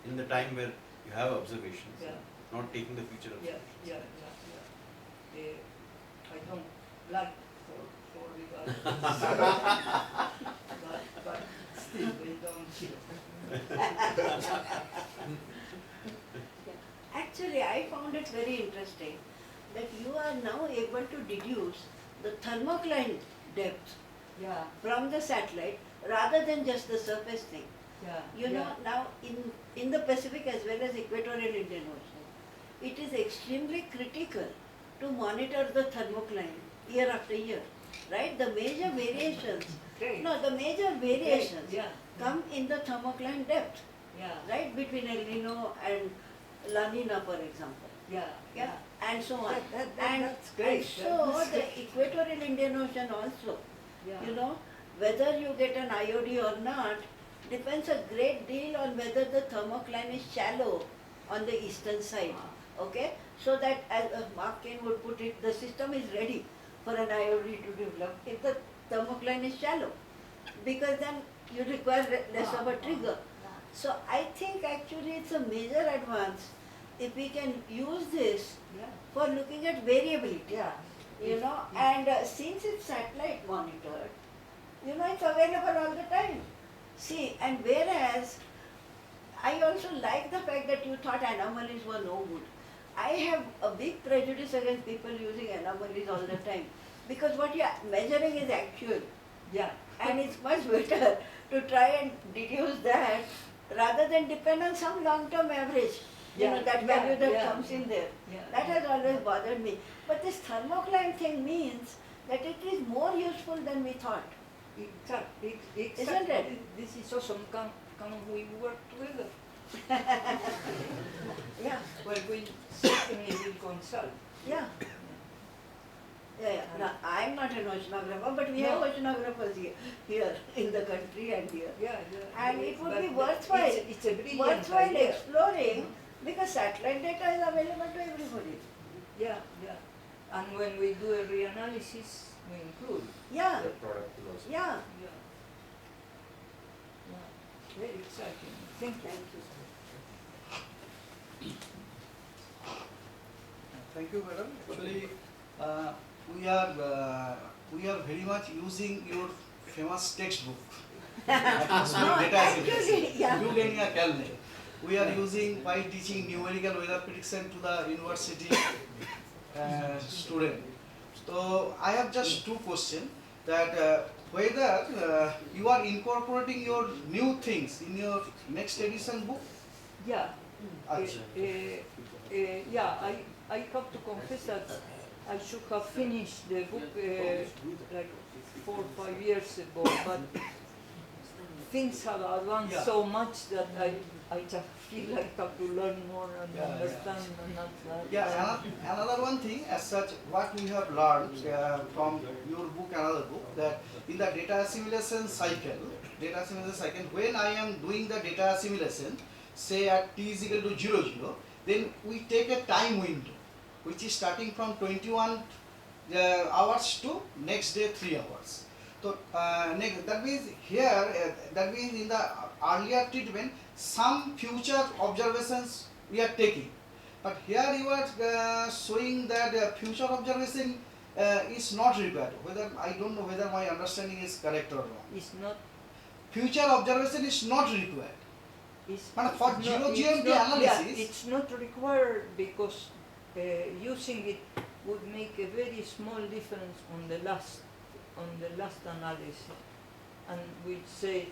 in the time where you have observations, Yeah. not taking the future Yeah, observations. yeah. I don't like for regard, but still they don't Actually, I found it very interesting that you are now able to deduce the thermocline depth Yeah, from the satellite rather than just the surface thing. yeah. You know, now in the Pacific as well as Equatorial Indian Ocean, it is extremely critical to monitor the thermocline year after year, right? The major variations, Great. no, the major variations Yeah, come in the thermocline depth, yeah, right? Between El Nino and La Nina, for example, yeah, yeah, and so on. And that's great. so That's the great. Equatorial Indian Ocean also, Yeah. you know, whether you get an IOD or not depends a great deal on whether the thermocline is shallow on the eastern side, okay? So that, as Mark Kane would put it, the system is ready for an IOD to develop if the thermocline is shallow, because then you require less of a trigger. So I think actually it's a major advance if we can use this Yeah, for looking at variability, yeah. you know, and since it's satellite monitored, you know, it's available all the time. See, and whereas I also like the fact that you thought anomalies were no good. I have a big prejudice against people using anomalies all the time, because what you are measuring is actual, Yeah, and it's much better to try and deduce that rather than depend on some long-term average. You know, that value that comes in there. yeah. That has always bothered me. But this thermocline thing means that it is more useful than we thought. Exactly. Isn't it? This is awesome. Can we work together? Yeah, Well, we certainly will consult. yeah. Yeah, yeah. Now, I'm not an oceanographer, but we have No. oceanographers here in the country and here. Yeah, yeah. And it would But be worthwhile, It's a brilliant worthwhile idea. exploring, because satellite data is available to everybody. Yeah, yeah. And when we do a reanalysis, we include. Yeah, The product will also. yeah. Yeah. Yeah. Very exciting. Thank you. Thank you. Thank you, madam. Actually, we are very much using your famous textbook. No, actually, yeah. Eugenia Kalnay. We are using while teaching numerical weather prediction to the university student. So I have just two questions. That whether you are incorporating your new things in your next edition book. Yeah. Acha. Yeah, I have to confess that I should have finished the book like 4 or 5 years ago, but things have advanced Yeah. so much that I just feel like I have to learn more and understand and not that. Yeah, another one thing, as such, what we have learned from your book, another book, that in the data assimilation cycle, when I am doing the data assimilation, say at t is equal to 0, 0, then we take a time window, which is starting from 21 hours to next day 3 hours. So that means here, that means in the earlier treatment, some future observations we are taking. But here you are showing that future observation is not required. Whether I don't know whether my understanding is correct or wrong. It's not. Future observation is not required. It's, But for it's zero not- it's GMT not- analysis- yeah, it's not required because using it would make a very small difference on the last analysis, and we say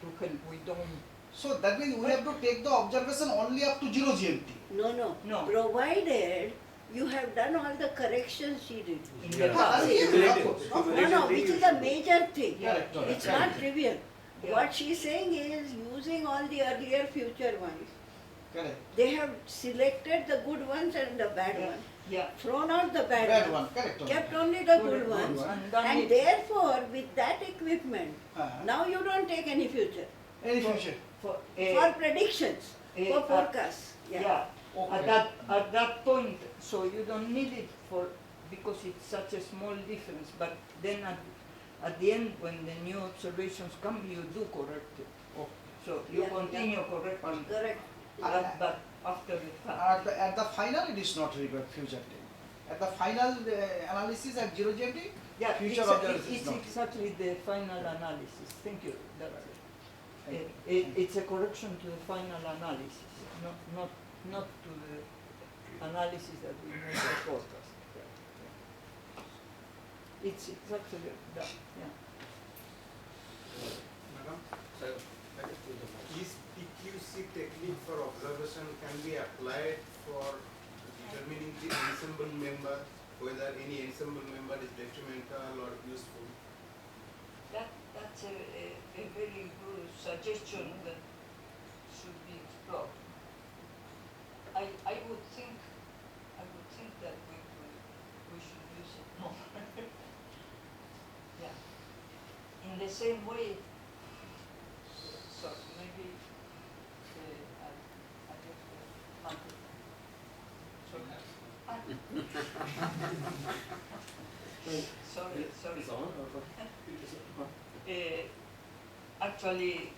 to help we don't. So that means we have to take the observation only up to 0 GMT. No. Provided you have done all the corrections she did. In Yeah. the past. Yeah, of course. No, which is a major thing. Correct, correct. It's not trivial. Yeah. What she's saying is using all the earlier future ones, Correct. they have selected the good ones and the bad ones, Yeah. thrown out the bad, Bad ones, one, correct. kept only the Good good ones, one. And done and it therefore with that equipment, Uh-huh. now you don't take any future Any future. for, for predictions, for forecasts. yeah. Okay. At that point, so you don't need it for because it's such a small difference. But then at the end, when the new observations come, you do correct it. Okay. So you Yeah, continue correcting, Correct. but after the fact. At the final, it is not required future time. At the final analysis at 0 GMT, Yeah, future it's, observations it's not. exactly the final analysis. Thank you. That's Thank it's a correction to the final analysis, not to the analysis that we made the forecast. It's exactly that. Yeah. Madam, Sir, is PQC technique for observation can be applied for determining the ensemble member, whether any ensemble member is detrimental or useful? That's a very good suggestion that should be explored. I would think that we should use it more. Yeah. In the same way, so maybe I just sorry. It's on or Actually,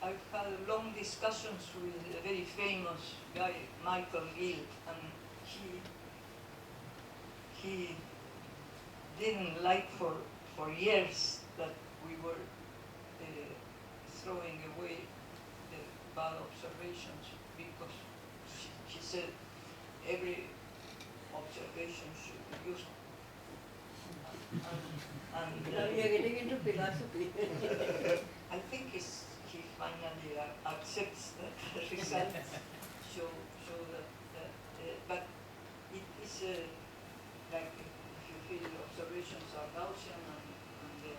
I've had long discussions with a very famous guy, Michael Gill, and he didn't like for years that we were throwing away the bad observations because she said every observation should be used. And Now we are getting into philosophy. I think he finally accepts that the results show that but it is like if you feel observations are Gaussian and they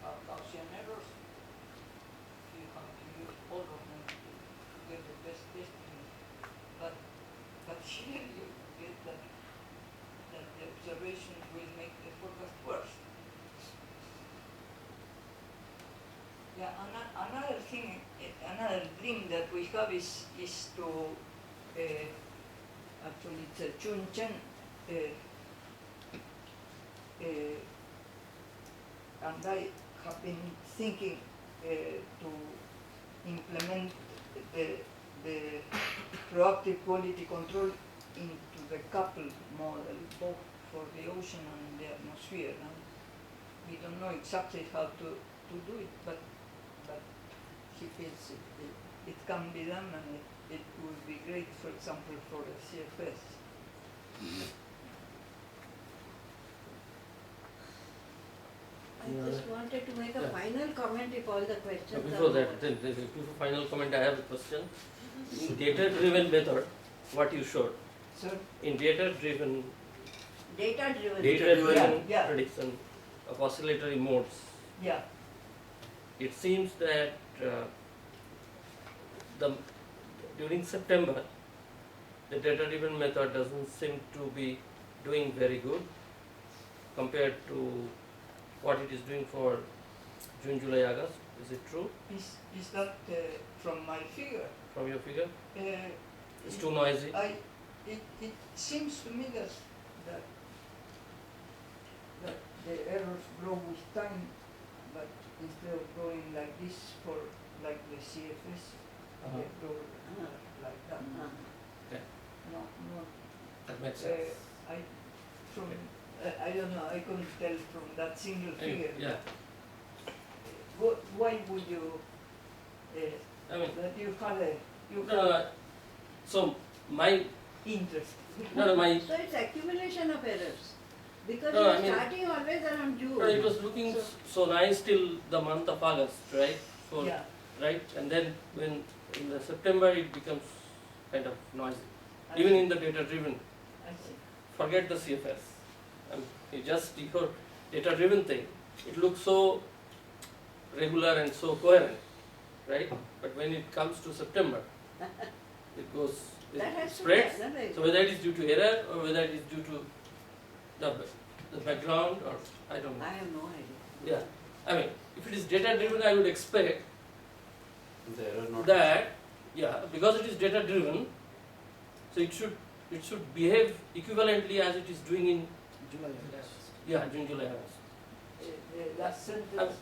are Gaussian errors, you have to use all of them to get the best estimate. But here you get that the observations will make the forecast worse. Yeah, another thing, another dream that we have is to actually it's a Chun Chen and I have been thinking to implement the proactive quality control into the coupled model, both for the ocean and the atmosphere. And we don't know exactly how to do it, but he feels it can be done, and it would be great, for example, for the CFS. I just wanted to make a final comment if all the questions are Before that, over. before final comment, I have a question. In data-driven method, what you showed, So, in data-driven Data-driven. data-driven Yeah. prediction of oscillatory modes, yeah, it seems that the during September, the data-driven method doesn't seem to be doing very good compared to what it is doing for June, July, August. Is it true Is that from my figure? from your figure? Uh, It's too noisy. it seems to me that the errors grow with time, but instead of growing like this for like the CFS, they grow like that. Okay. No, That makes sense. I don't know. I couldn't tell from that single figure. Yeah, Why would you? I mean, That you had a no, so my, interest. my, So it's accumulation of errors. Because No, you're I mean- starting always around June. it was looking so nice till the month of August, right? For, Yeah. right? And then when in the September it becomes kind of noisy. I Even see. in the data-driven, I see. forget the CFS. You just your data-driven thing. It looks so regular and so coherent, right? But when it comes to September, it goes, it That has to be spreads. analyzed. So whether it is due to error or whether it is due to the background or I don't know. I have no idea. Yeah, I mean, if it is data-driven, I would expect The error not. that, because it is data-driven, so it should behave equivalently as it is doing in July. June, July, August. The last sentence.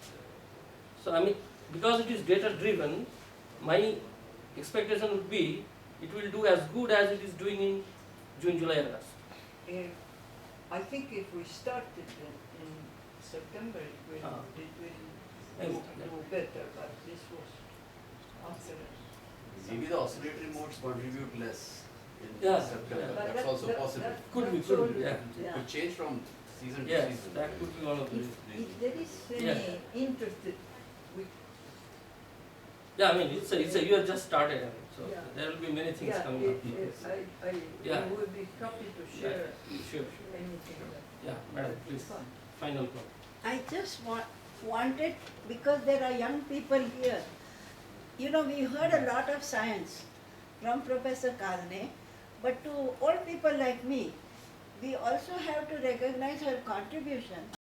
So I mean, because it is data-driven, my expectation would be it will do as good as it is doing in June, July, August. I think if we started in September, it will do better. But this was after. Maybe the oscillatory modes contribute less in Yeah, September. But That's also possible. Could be, yeah. It could change from season to Yes, season. that could be one of the reasons. If there is any Yeah. interest, we Yeah, I mean, you have just started, I mean, so Yeah. there will be many things yeah, coming up. I would be happy to share Sure. anything. Yeah, madam, please, final call. I just wanted, because there are young people here, you know, we heard a lot of science from Professor Kalnay, but to old people like me, we also have to recognize her contribution